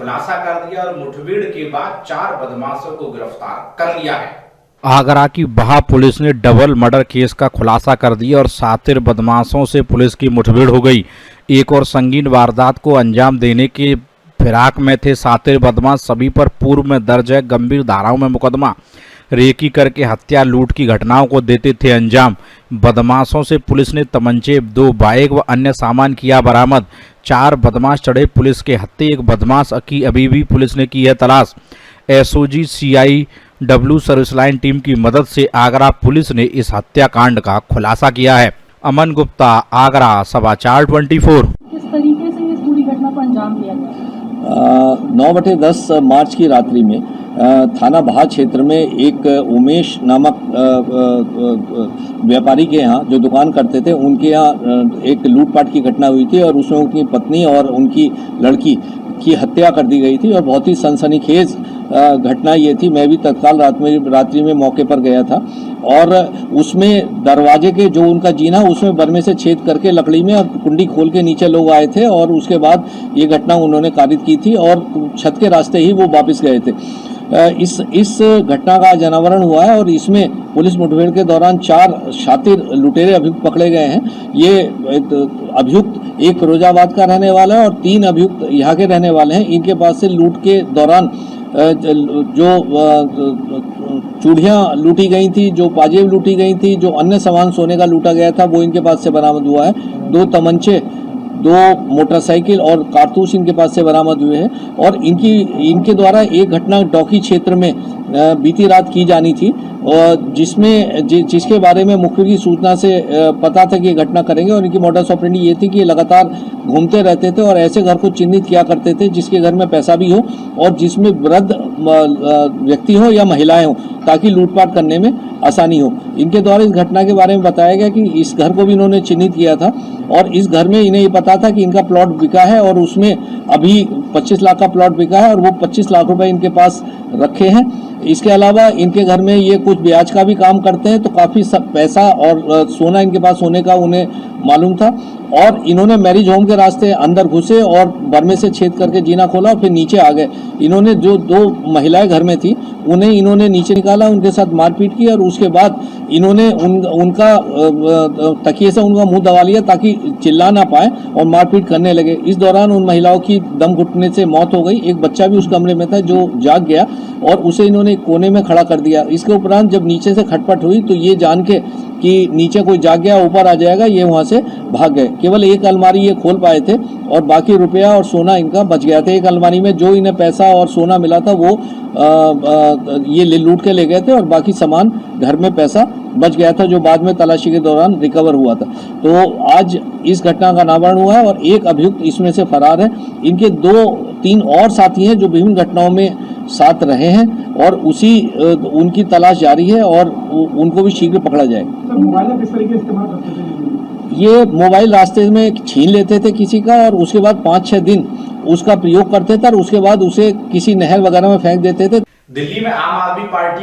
खुलासा कर दिया और मुठभेड़ के बाद 4 बदमाशों को गिरफ्तार कर लिया है। आगरा की बहा पुलिस ने डबल मर्डर केस का खुलासा कर दिया और शातिर बदमाशों से पुलिस की मुठभेड़ हो गई। एक और संगीन वारदात को अंजाम देने के फिराक में थे शातिर बदमाश। सभी पर पूर्व में दर्ज है गंभीर धाराओं में मुकदमा। रेकी करके हत्या लूट की घटनाओं को देते थे अंजाम। बदमाशों से पुलिस ने तमंचे, 2 बाइक व अन्य सामान किया बरामद। 4 बदमाश चढ़े पुलिस के हत्थे। एक बदमाश की अभी भी पुलिस ने की है तलाश। SOG CIW service line team की मदद से आगरा पुलिस ने इस हत्याकांड का खुलासा किया है। अमन गुप्ता, आगरा, समाचार 24। किस तरीके से इस पूरी घटना को अंजाम दिया गया? 9/10 मार्च की रात्रि में थाना बहा क्षेत्र में एक उमेश नामक व्यापारी के यहाँ जो दुकान करते थे, उनके यहाँ एक लूटपाट की घटना हुई थी और उसमें उनकी पत्नी और उनकी लड़की की हत्या कर दी गई थी और बहुत ही सनसनीखेज घटना ये थी। मैं भी तत्काल रात्रि में मौके पर गया था और उसमें दरवाजे के जो उनका जीना उसमें बर्मे से छेद करके लकड़ी में और कुंडी खोल के नीचे लोग आए थे और उसके बाद ये घटना उन्होंने कारित की थी और छत के रास्ते ही वो वापस गए थे। इस घटना का अनावरण हुआ है और इसमें पुलिस मुठभेड़ के दौरान 4 शातिर लुटेरे अभियुक्त पकड़े गए हैं। ये अभियुक्त एक फिरोजाबाद का रहने वाला है और 3 अभियुक्त यहाँ के रहने वाले हैं। इनके पास से लूट के दौरान जो चूड़ियाँ लूटी गई थी, जो पाजेब लूटी गई थी, जो अन्य सामान सोने का लूटा गया था, वो इनके पास से बरामद हुआ है। 2 तमंचे, 2 मोटरसाइकिल और कारतूस इनके पास से बरामद हुए हैं और इनके द्वारा एक घटना डौकी क्षेत्र में बीती रात की जानी थी और जिसके बारे में मुखबिर की सूचना से पता था कि ये घटना करेंगे और इनकी मोडस ऑपरेंडी ये थी कि ये लगातार घूमते रहते थे और ऐसे घर को चिन्हित किया करते थे जिसके घर में पैसा भी हो और जिसमें वृद्ध व्यक्ति हो या महिलाएं हो, ताकि लूटपाट करने में आसानी हो। इनके द्वारा इस घटना के बारे में बताया गया कि इस घर को भी इन्होंने चिन्हित किया था और इस घर में इन्हें ये पता था कि इनका प्लॉट बिका है और उसमें अभी 25 लाख का प्लॉट बिका है और वो 25 लाख रुपए इनके पास रखे हैं। इसके अलावा इनके घर में ये कुछ ब्याज का भी काम करते हैं, तो काफ़ी पैसा और सोना इनके पास होने का उन्हें मालूम था और इन्होंने मैरिज होम के रास्ते अंदर घुसे और बर्मे से छेद करके जीना खोला और फिर नीचे आ गए। इन्होंने जो 2 महिलाएं घर में थी उन्हें इन्होंने नीचे निकाला, उनके साथ मारपीट की और उसके बाद इन्होंने उनका तकिए से उनका मुंह दबा लिया ताकि चिल्ला ना पाए और मारपीट करने लगे। इस दौरान उन महिलाओं की दम घुटने से मौत हो गई। एक बच्चा भी उस कमरे में था जो जाग गया और उसे इन्होंने कोने में खड़ा कर दिया। इसके उपरांत जब नीचे से खटपट हुई तो ये जान के कि नीचे कोई जाग गया, ऊपर आ जाएगा, ये वहाँ से भाग गए। केवल एक अलमारी ये खोल पाए थे और बाकी रुपया और सोना इनका बच गया था। एक अलमारी में जो इन्हें पैसा और सोना मिला था वो ये लूट के ले गए थे और बाकी सामान घर में पैसा बच गया था जो बाद में तलाशी के दौरान रिकवर हुआ था। तो आज इस घटना का अनावरण हुआ है और एक अभियुक्त इसमें से फरार है। इनके 2-3 और साथी हैं जो विभिन्न घटनाओं में साथ रहे हैं और उनकी तलाश जारी है और उनको भी शीघ्र पकड़ा जाएगा। मोबाइल किस तरीके से इस्तेमाल करते थे? ये मोबाइल रास्ते में छीन लेते थे किसी का और उसके बाद 5-6 दिन उसका प्रयोग करते थे और उसके बाद उसे किसी नहर वगैरह में फेंक देते थे। दिल्ली में आम आदमी पार्टी